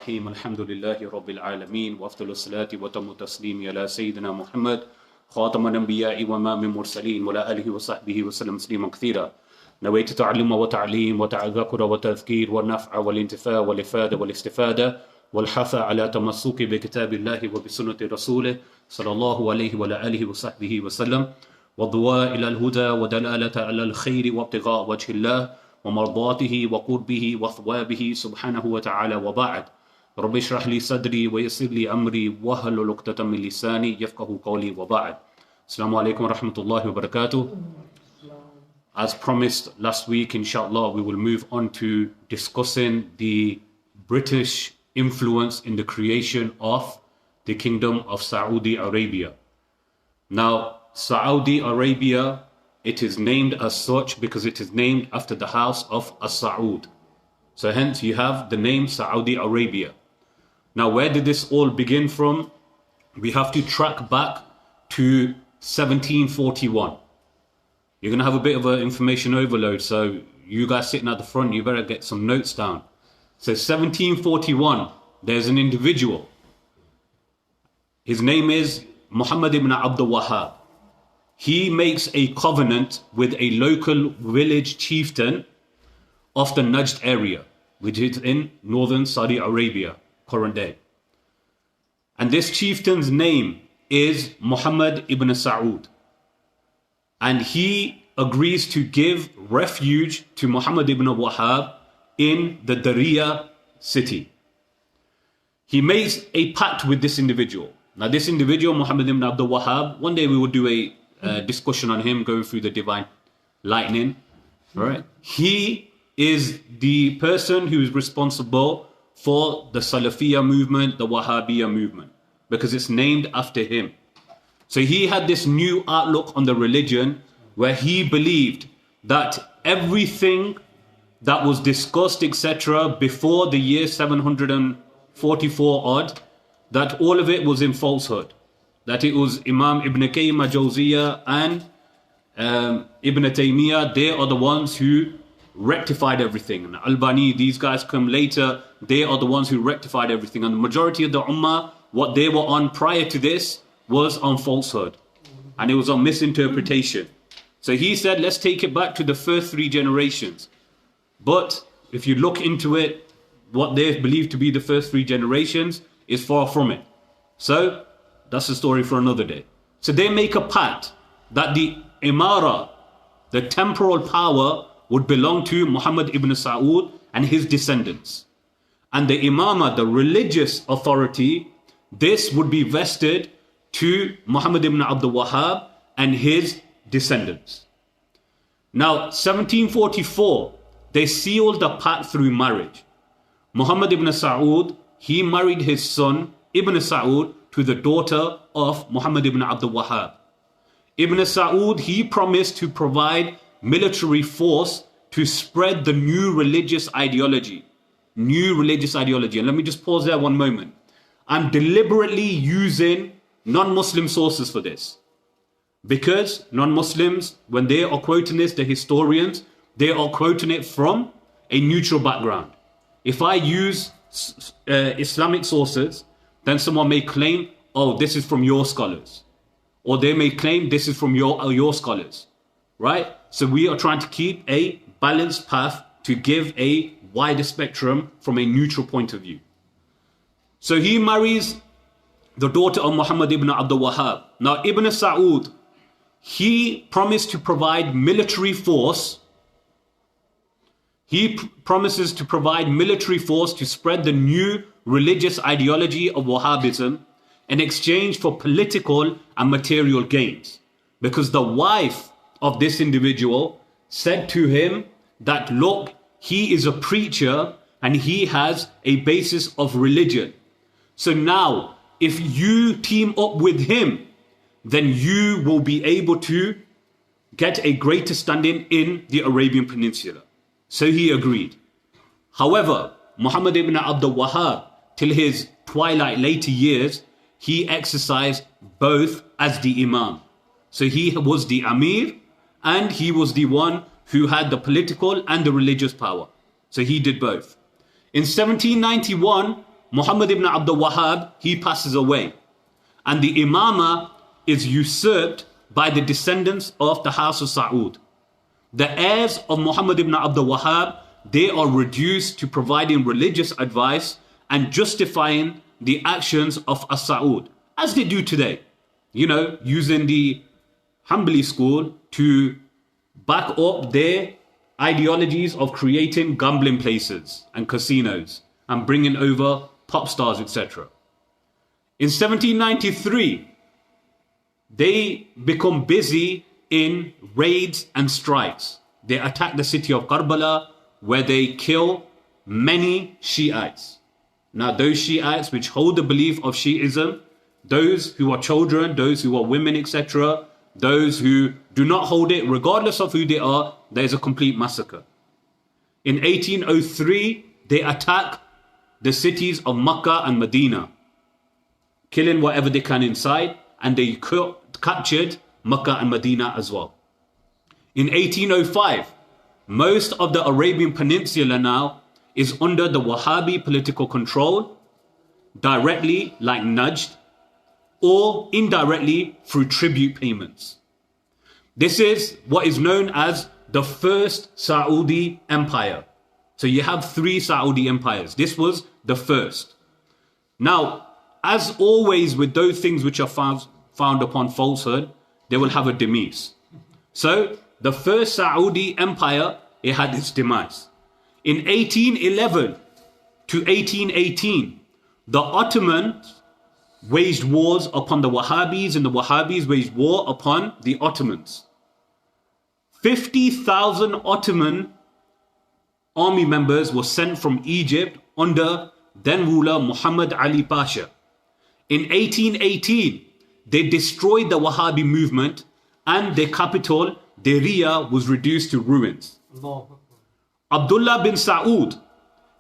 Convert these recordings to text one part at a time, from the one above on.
الرحيم الحمد لله رب العالمين وأفضل الصلاة وتم التسليم على سيدنا محمد خاتم الأنبياء وإمام المرسلين وعلى آله وصحبه وسلم تسليما كثيرا. نويت تعلم وتعليم وتذكر وتذكير والنفع والانتفاع والإفادة والاستفادة والحث على تمسك بكتاب الله وبسنة رسوله صلى الله عليه وعلى آله وصحبه وسلم والضواء إلى الهدى ودلالة على الخير وابتغاء وجه الله ومرضاته وقربه وثوابه سبحانه وتعالى وبعد. رب اشرح لي صدري ويسر لي أمري واحلل عقدة من لساني يفقهوا قولي وبعد. Assalamu alaikum wa rahmatullahi wa barakatuh. As promised last week, inshallah, we will move on to discussing the British influence in the creation of the Kingdom of Saudi Arabia. Now, Saudi Arabia, it is named as such because it is named after the house of Saud. So hence you have the name Saudi Arabia. Now, where did this all begin from? We have to track back to 1741. You're going to have a bit of an information overload, so you guys sitting at the front, you better get some notes down. So 1741, there's an individual. His name is Muhammad ibn Abdul Wahhab. He makes a covenant with a local village chieftain of the Najd area, which is in northern Saudi Arabia, current day. And this chieftain's name is Muhammad ibn Saud. And he agrees to give refuge to Muhammad ibn Wahhab in the Dariyah city. He makes a pact with this individual. Now this individual, Muhammad ibn Abdul Wahhab, one day we will do a discussion on him, going through the divine lightning. Right? He is the person who is responsible for the Salafiyya movement, the Wahhabiyya movement, because it's named after him. So he had this new outlook on the religion where he believed that everything that was discussed, etc., before the year 744 odd, that all of it was in falsehood. That it was Imam Ibn Qayyim al-Jawziyya and Ibn Taymiyyah, they are the ones who rectified everything. And Albani, these guys come later, they are the ones who rectified everything. And the majority of the Ummah, what they were on prior to this was on falsehood. And it was on misinterpretation. So he said, let's take it back to the first three generations. But if you look into it, what they believe to be the first three generations is far from it. So that's a story for another day. So they make a pact that the Imara, the temporal power, would belong to Muhammad ibn Saud and his descendants. And the Imama, the religious authority, this would be vested to Muhammad ibn Abdul Wahhab and his descendants. Now, 1744, they sealed the pact through marriage. Muhammad ibn Saud, he married his son, Ibn Saud, to the daughter of Muhammad ibn Abdul Wahhab. Ibn Saud, he promised to provide military force to spread the new religious ideology. New religious ideology. And let me just pause there one moment. I'm deliberately using non-Muslim sources for this. Because non-Muslims, when they are quoting this, the historians, they are quoting it from a neutral background. If I use Islamic sources, then someone may claim, oh, this is from your scholars. Or they may claim this is from your scholars. Right? So we are trying to keep a balanced path to give a wider spectrum from a neutral point of view. So he marries the daughter of Muhammad ibn Abdul Wahhab. Now Ibn Saud, he promised to provide military force. He promises to provide military force to spread the new religious ideology of Wahhabism in exchange for political and material gains. Because the wife of this individual said to him that, look, he is a preacher and he has a basis of religion. So now, if you team up with him, then you will be able to get a greater standing in the Arabian Peninsula. So he agreed. However, Muhammad ibn Abdul Wahhab, till his twilight later years, he exercised both as the Imam. So he was the Amir and he was the one who had the political and the religious power. So he did both. In 1791, Muhammad ibn Abdul Wahhab, he passes away. And the imama is usurped by the descendants of the house of Saud. The heirs of Muhammad ibn Abdul Wahhab, they are reduced to providing religious advice and justifying the actions of As-Saud, as they do today. Using the Hanbali school to back up their ideologies of creating gambling places and casinos and bringing over pop stars, etc. In 1793, they become busy in raids and strikes. They attack the city of Karbala, where they kill many Shiites. Now, those Shiites which hold the belief of Shiism, those who are children, those who are women, etc., those who do not hold it, regardless of who they are, there is a complete massacre. In 1803, they attack the cities of Makkah and Medina, killing whatever they can inside, and they captured Makkah and Medina as well. In 1805, most of the Arabian Peninsula now is under the Wahhabi political control, directly, like nudged, or indirectly through tribute payments. This is what is known as the first Saudi Empire. So you have 3 Saudi empires. This was the first. Now, as always with those things which are found upon falsehood, they will have a demise. So the first Saudi Empire, it had its demise. In 1811 to 1818, the Ottomans waged wars upon the Wahhabis, and the Wahhabis waged war upon the Ottomans. 50,000 Ottoman army members were sent from Egypt under then ruler Muhammad Ali Pasha. In 1818, they destroyed the Wahhabi movement, and their capital, Deria, was reduced to ruins. Abdullah bin Saud,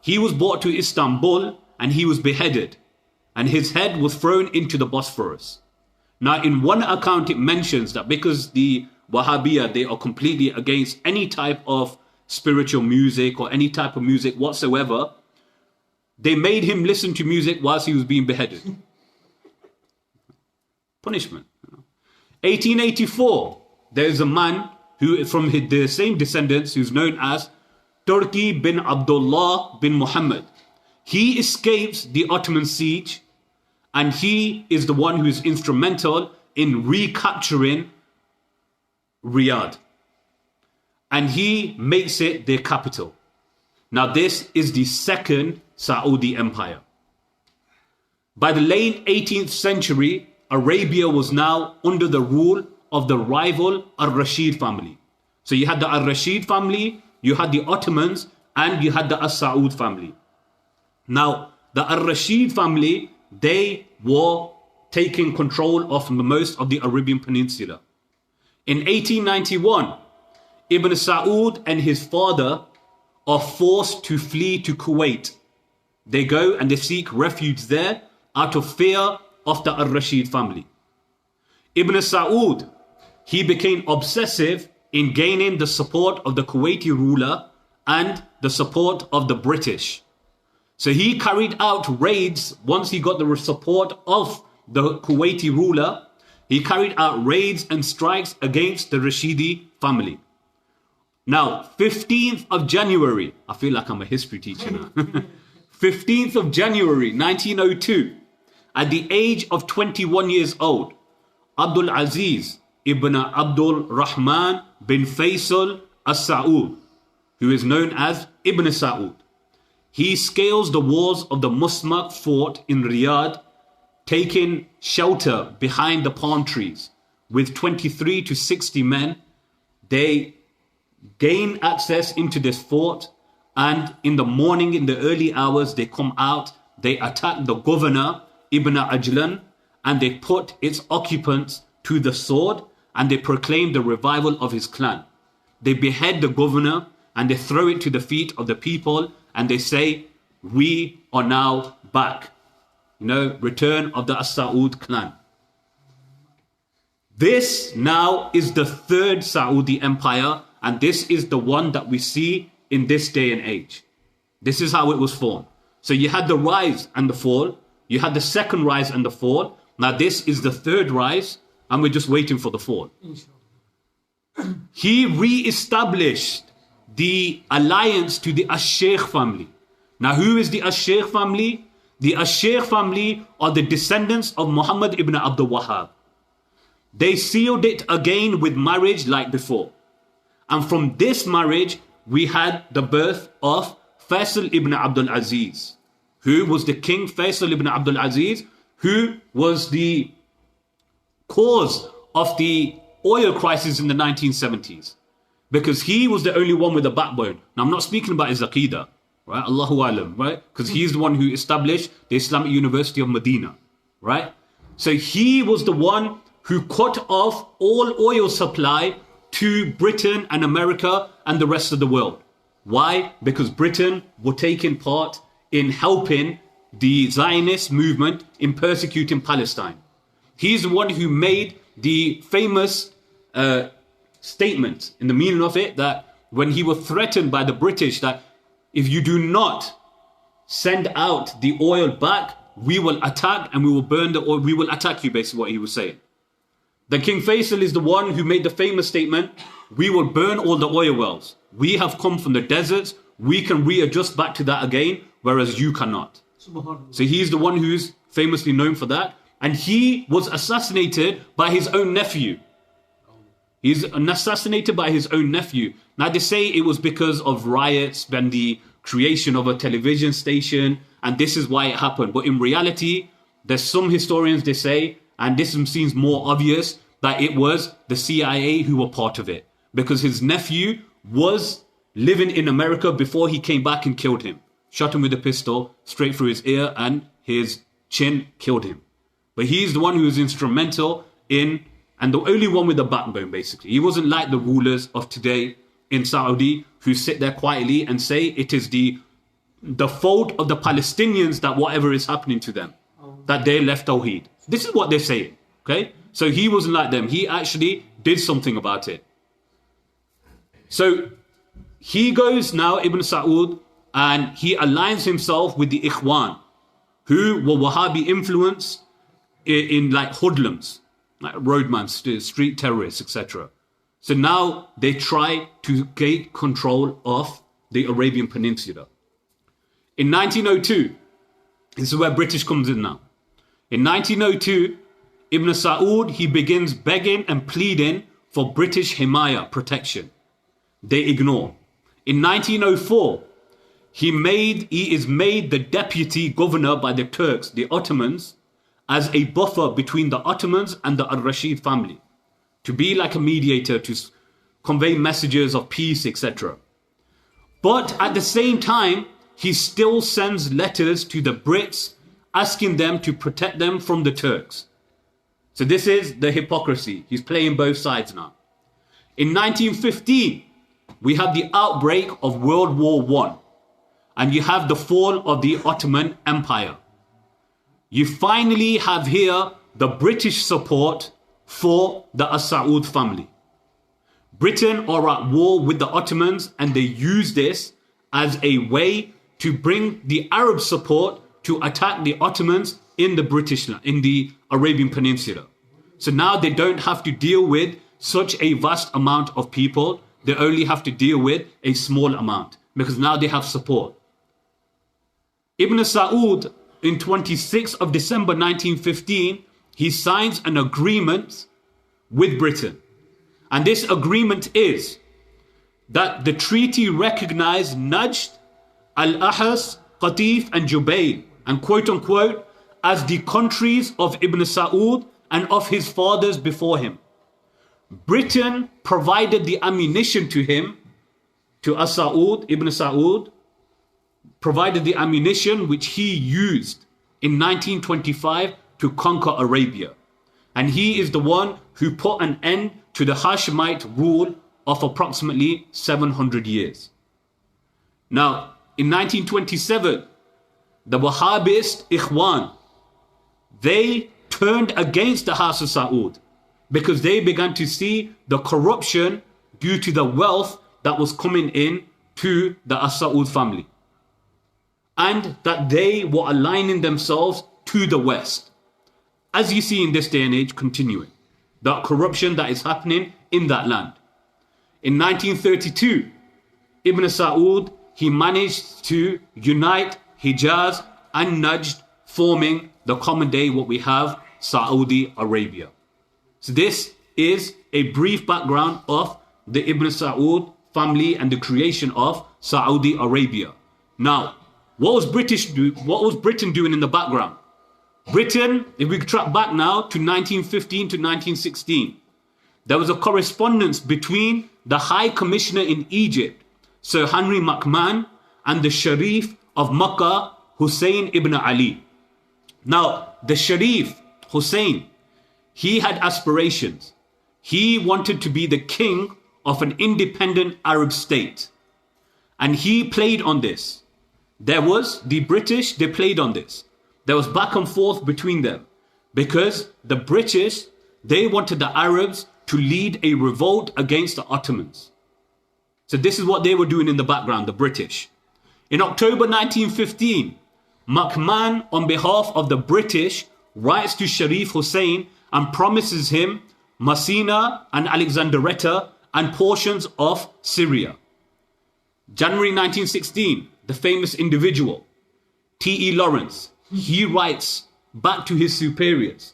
he was brought to Istanbul and he was beheaded, and his head was thrown into the Bosphorus. Now, in one account, it mentions that because the Wahhabiyah, they are completely against any type of spiritual music or any type of music whatsoever, they made him listen to music whilst he was being beheaded. Punishment. 1884, there's a man who, from the same descendants, who's known as Turki bin Abdullah bin Muhammad. He escapes the Ottoman siege, and he is the one who is instrumental in recapturing Riyadh. And he makes it their capital. Now, this is the second Saudi Empire. By the late 18th century, Arabia was now under the rule of the rival Al-Rashid family. So you had the Al-Rashid family, you had the Ottomans, and you had the As-Saud family. Now, the Al-Rashid family, they were taking control of most of the Arabian Peninsula. In 1891, Ibn Saud and his father are forced to flee to Kuwait. They go and they seek refuge there out of fear of the Al-Rashid family. Ibn Saud, he became obsessive in gaining the support of the Kuwaiti ruler and the support of the British. So he carried out raids once he got the support of the Kuwaiti ruler. He carried out raids and strikes against the Rashidi family. Now, 15th of January, I feel like I'm a history teacher now. 15th of January, 1902, at the age of 21 years old, Abdul Aziz ibn Abdul Rahman bin Faisal as-Saud, who is known as Ibn Saud, he scales the walls of the Musmak fort in Riyadh, taking shelter behind the palm trees. With 23 to 60 men, they gain access into this fort, and in the morning, in the early hours, they come out, they attack the governor, Ibn Ajlan, and they put its occupants to the sword, and they proclaim the revival of his clan. They behead the governor, and they throw it to the feet of the people, and they say, we are now back. Return of the As-Saud clan. This now is the third Saudi Empire, and this is the one that we see in this day and age. This is how it was formed. So you had the rise and the fall. You had the second rise and the fall. Now this is the third rise, and we're just waiting for the fall. He re-established the alliance to the Ash-Shaykh family. Now who is the Ash-Shaykh family? The Ash-Shaykh family are the descendants of Muhammad ibn Abdul Wahhab. They sealed it again with marriage like before. And from this marriage, we had the birth of Faisal ibn Abdul Aziz. Who was the king? Faisal ibn Abdul Aziz, who was the cause of the oil crisis in the 1970s. Because he was the only one with a backbone. Now I'm not speaking about his Aqidah, right? Allahu Alam, right? Because he's the one who established the Islamic University of Medina, right? So he was the one who cut off all oil supply to Britain and America and the rest of the world. Why? Because Britain were taking part in helping the Zionist movement in persecuting Palestine. He's the one who made the famous statement, in the meaning of it, that when he was threatened by the British that if you do not send out the oil back, we will attack and we will burn the oil, we will attack you, basically what he was saying. Then King Faisal is the one who made the famous statement, we will burn all the oil wells. We have come from the deserts, we can readjust back to that again, whereas you cannot. So he's the one who's famously known for that. And he was assassinated by his own nephew. He's assassinated by his own nephew. Now they say it was because of riots and the creation of a television station, and this is why it happened. But in reality, there's some historians, they say, and this seems more obvious, that it was the CIA who were part of it. Because his nephew was living in America before he came back and killed him. Shot him with a pistol straight through his ear, and his chin killed him. But he's the one who was instrumental in, and the only one with a backbone, basically. He wasn't like the rulers of today in Saudi who sit there quietly and say it is the fault of the Palestinians that whatever is happening to them, that they left Tawheed. This is what they're saying, okay? So he wasn't like them. He actually did something about it. So he goes now, Ibn Saud, and he aligns himself with the Ikhwan, who were Wahhabi influenced in like hoodlums, like roadmen, street terrorists, etc. So now they try to gain control of the Arabian Peninsula. In 1902, this is where British comes in now. In 1902, Ibn Saud, he begins begging and pleading for British Himaya, protection. They ignore. In 1904, he is made the deputy governor by the Turks, the Ottomans, as a buffer between the Ottomans and the Al-Rashid family, to be like a mediator, to convey messages of peace, etc. But at the same time, he still sends letters to the Brits asking them to protect them from the Turks. So this is the hypocrisy. He's playing both sides now. In 1915, we have the outbreak of World War I, and you have the fall of the Ottoman Empire. You finally have here the British support for the Saud family. Britain are at war with the Ottomans, and they use this as a way to bring the Arab support to attack the Ottomans in the Arabian Peninsula. So now they don't have to deal with such a vast amount of people. They only have to deal with a small amount because now they have support. Ibn Saud, in 26th of December 1915, he signs an agreement with Britain. And this agreement is that the treaty recognized Najd, Al-Ahas, Qatif and Jubayl, and quote unquote, as the countries of Ibn Saud and of his fathers before him. Britain provided the ammunition to him, to Saud, Ibn Saud, provided the ammunition which he used in 1925 to conquer Arabia. And he is the one who put an end to the Hashemite rule of approximately 700 years. Now, in 1927, the Wahhabist Ikhwan, they turned against the House of Saud because they began to see the corruption due to the wealth that was coming in to the Saud family. and that they were aligning themselves to the West. As you see in this day and age continuing, the corruption that is happening in that land. In 1932, Ibn Saud, he managed to unite Hijaz and Najd, forming the common day what we have, Saudi Arabia. So this is a brief background of the Ibn Saud family and the creation of Saudi Arabia. Now, what was Britain doing in the background? Britain, if we track back now to 1915 to 1916, there was a correspondence between the High Commissioner in Egypt, Sir Henry McMahon, and the Sharif of Makkah, Hussein ibn Ali. Now, the Sharif, Hussein, he had aspirations. He wanted to be the king of an independent Arab state. And he played on this. There was the British, they played on this. There was back and forth between them because the British, they wanted the Arabs to lead a revolt against the Ottomans. So this is what they were doing in the background, the British. In October 1915, McMahon, on behalf of the British, writes to Sharif Hussein and promises him Messina and Alexandretta and portions of Syria. January 1916, the famous individual, T.E. Lawrence, he writes back to his superiors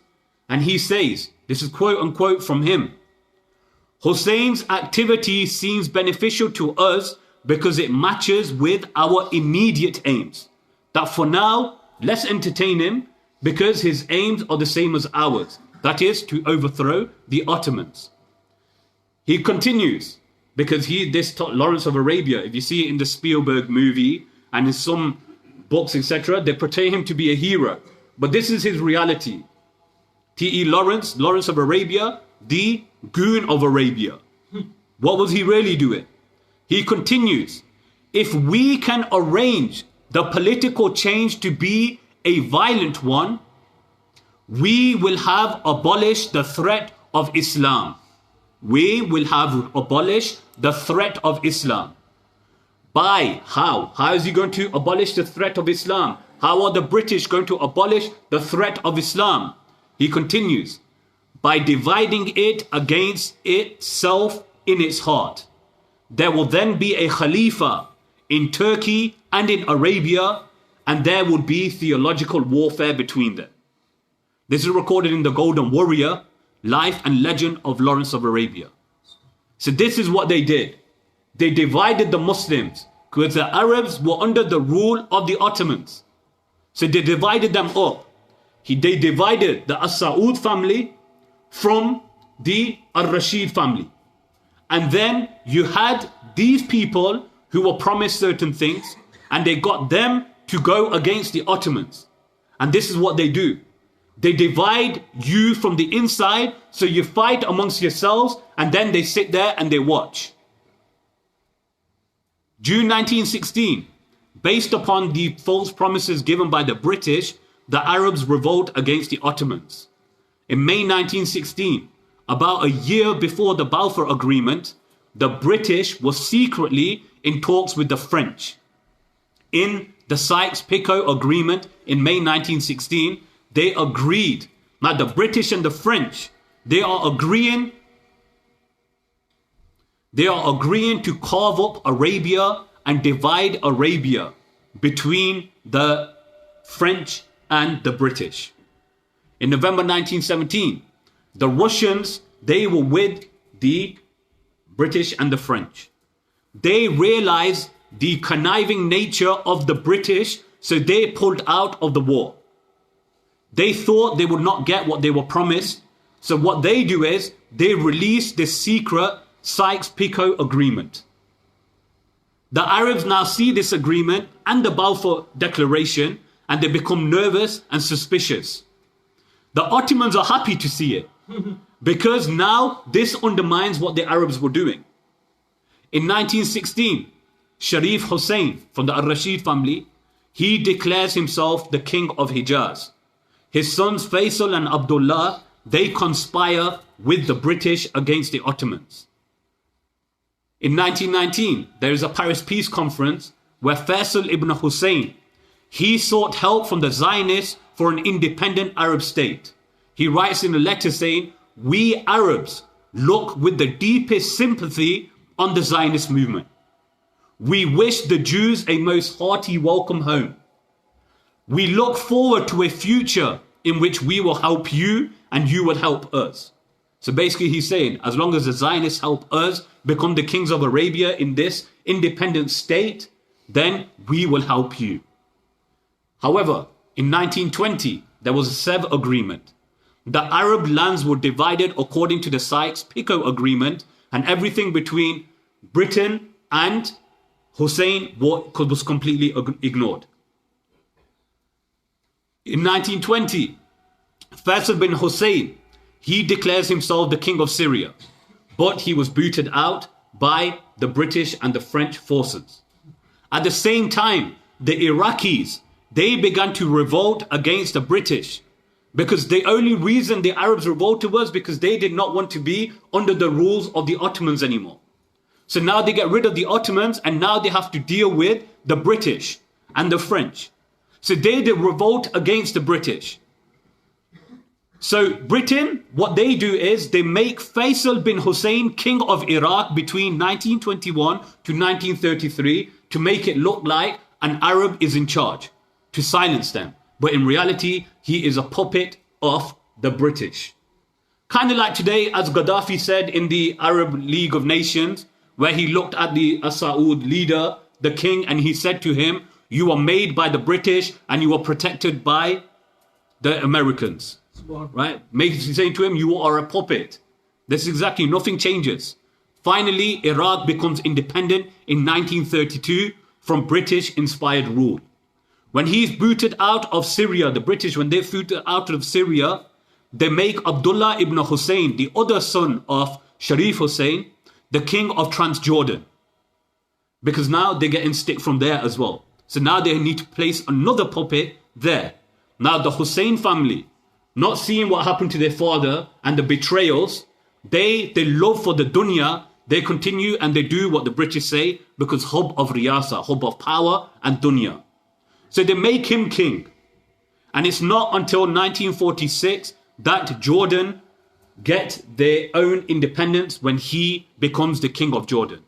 and he says, this is quote unquote from him, Hussein's activity seems beneficial to us because it matches with our immediate aims. That for now, let's entertain him because his aims are the same as ours. That is to overthrow the Ottomans. He continues because Lawrence of Arabia, if you see it in the Spielberg movie and in some books, etc., they portray him to be a hero. But this is his reality. T.E. Lawrence of Arabia, the goon of Arabia. What was he really doing? He continues, if we can arrange the political change to be a violent one, we will have abolished the threat of Islam. We will have abolished the threat of Islam. By how? How is he going to abolish the threat of Islam? How are the British going to abolish the threat of Islam? He continues, by dividing it against itself in its heart. There will then be a Khalifa in Turkey and in Arabia, and there would be theological warfare between them. This is recorded in the Golden Warrior, Life and Legend of Lawrence of Arabia. So this is what they did. They divided the Muslims because the Arabs were under the rule of the Ottomans. So they divided them up. They divided the Saud family from the Al-Rashid family. And then you had these people who were promised certain things and they got them to go against the Ottomans. And this is what they do. They divide you from the inside, so you fight amongst yourselves, and then they sit there and they watch. June 1916, based upon the false promises given by the British, the Arabs revolt against the Ottomans. In May 1916, about a year before the Balfour Agreement, the British were secretly in talks with the French. In the Sykes-Picot Agreement in May 1916, they agreed. Now the British and the French, they are agreeing to carve up Arabia and divide Arabia between the French and the British. In November 1917, the Russians, they were with the British and the French. They realized the conniving nature of the British, so they pulled out of the war. They thought they would not get what they were promised. So what they do is they release this secret Sykes-Picot Agreement. The Arabs now see this agreement and the Balfour Declaration and they become nervous and suspicious. The Ottomans are happy to see it because now this undermines what the Arabs were doing. In 1916, Sharif Hussein from the Al-Rashid family, he declares himself the king of Hijaz. His sons Faisal and Abdullah, they conspire with the British against the Ottomans. In 1919, there is a Paris Peace Conference where Faisal ibn Hussein, he sought help from the Zionists for an independent Arab state. He writes in a letter saying, "We Arabs look with the deepest sympathy on the Zionist movement. We wish the Jews a most hearty welcome home. We look forward to a future in which we will help you and you will help us." So basically he's saying, as long as the Zionists help us become the kings of Arabia in this independent state, then we will help you. However, in 1920, there was a Sèvres agreement. The Arab lands were divided according to the Sykes-Picot agreement, and everything between Britain and Hussein was completely ignored. In 1920, Faisal bin Hussein, he declares himself the king of Syria, but he was booted out by the British and the French forces. At the same time, the Iraqis, they began to revolt against the British, because the only reason the Arabs revolted was because they did not want to be under the rules of the Ottomans anymore. So now they get rid of the Ottomans and now they have to deal with the British and the French. So they did revolt against the British. So Britain, what they do is they make Faisal bin Hussein king of Iraq between 1921 to 1933 to make it look like an Arab is in charge, to silence them. But in reality, he is a puppet of the British. Kind of like today, as Gaddafi said in the Arab League of Nations, where he looked at the Saud leader, the king, and he said to him, "You are made by the British and you are protected by the Americans." Right? He's saying to him, "You are a puppet." This is exactly, nothing changes. Finally, Iraq becomes independent in 1932 from British-inspired rule. When he's booted out of Syria, the British, when they're booted out of Syria, they make Abdullah ibn Hussein, the other son of Sharif Hussein, the king of Transjordan. Because now they're getting stick from there as well. So now they need to place another puppet there. Now the Hussein family, not seeing what happened to their father and the betrayals, they love for the dunya, they continue and they do what the British say, because hub of riyasa, hub of power and dunya. So they make him king. And it's not until 1946 that Jordan get their own independence when he becomes the king of Jordan.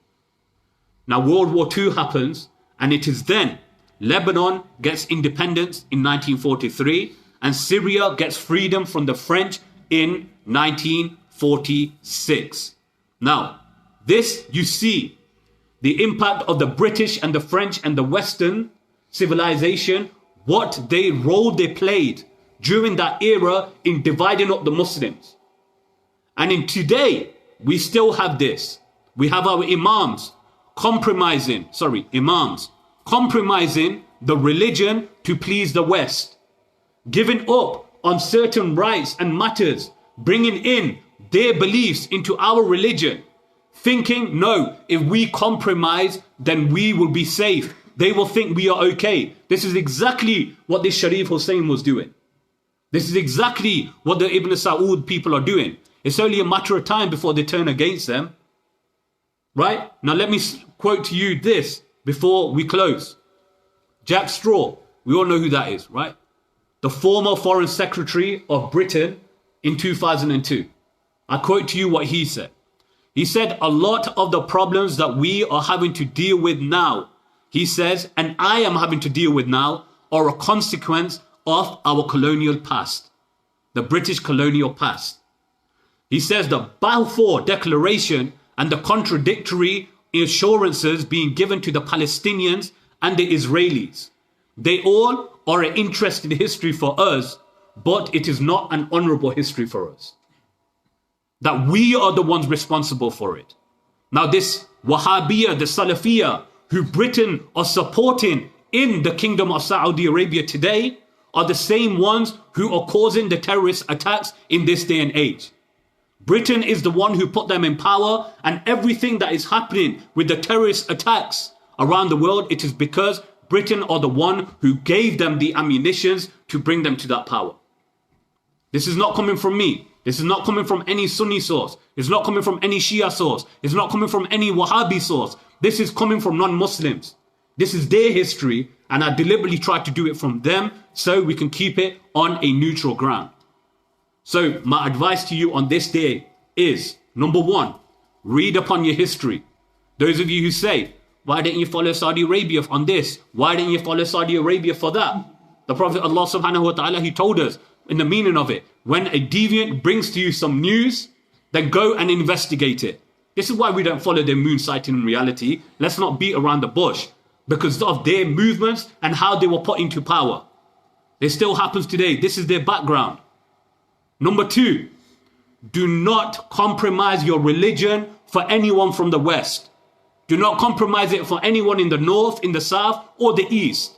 Now World War II happens, and it is then Lebanon gets independence in 1943 and Syria gets freedom from the French in 1946. Now, this, you see, the impact of the British and the French and the Western civilization, what role they played during that era in dividing up the Muslims. And in today, we still have this. We have our imams compromising the religion to please the West, giving up on certain rights and matters, bringing in their beliefs into our religion, thinking, no, if we compromise, then we will be safe. They will think we are okay. This is exactly what this Sharif Hussein was doing. This is exactly what the Ibn Saud people are doing. It's only a matter of time before they turn against them. Right? Now let me quote to you this before we close. Jack Straw, we all know who that is, right? The former Foreign Secretary of Britain in 2002. I quote to you what he said. He said, "A lot of the problems that we are having to deal with now," he says, "and I am having to deal with now, are a consequence of our colonial past, the British colonial past." He says the Balfour Declaration and the contradictory assurances being given to the Palestinians and the Israelis, they all are an interesting history for us, but it is not an honorable history for us. That we are the ones responsible for it. Now this Wahhabiyah, the Salafiyah, who Britain are supporting in the Kingdom of Saudi Arabia today, are the same ones who are causing the terrorist attacks in this day and age. Britain is the one who put them in power, and everything that is happening with the terrorist attacks around the world, it is because Britain are the one who gave them the ammunitions to bring them to that power. This is not coming from me. This is not coming from any Sunni source. It's not coming from any Shia source. It's not coming from any Wahhabi source. This is coming from non-Muslims. This is their history, and I deliberately tried to do it from them so we can keep it on a neutral ground. So my advice to you on this day is, number one, read upon your history. Those of you who say, why didn't you follow Saudi Arabia on this? Why didn't you follow Saudi Arabia for that? The Prophet Allah subhanahu wa ta'ala, he told us in the meaning of it, when a deviant brings to you some news, then go and investigate it. This is why we don't follow their moon sighting in reality. Let's not beat around the bush because of their movements and how they were put into power. It still happens today. This is their background. Number two, do not compromise your religion for anyone from the West. Do not compromise it for anyone in the north, in the south, or the east.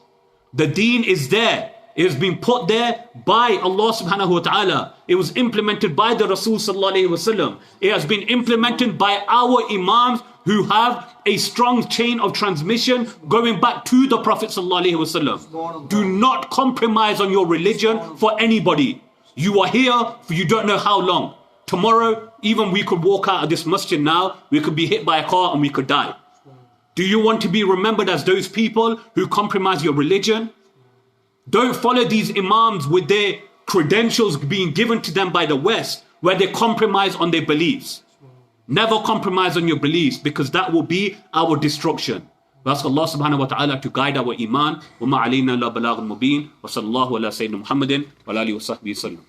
The deen is there. It has been put there by Allah subhanahu wa ta'ala. It was implemented by the Rasul sallallahu alayhi wa sallam. It has been implemented by our imams who have a strong chain of transmission going back to the Prophet sallallahu alayhi wa sallam. Do not compromise on your religion for anybody. You are here for you don't know how long. Tomorrow, even we could walk out of this masjid now, we could be hit by a car and we could die. Do you want to be remembered as those people who compromise your religion? Don't follow these imams with their credentials being given to them by the West, where they compromise on their beliefs. Never compromise on your beliefs, because that will be our destruction. We ask Allah subhanahu wa ta'ala to guide our iman. وَمَا عَلَيْنَا لَا بَلَاغٌ مُبِينٌ وَصَلَّى اللَّهُ عَلَى سَيِّدِنَا مُحَمَّدٍ وَعَلَى آلِهِ وَصَحْبِهِ وسلم.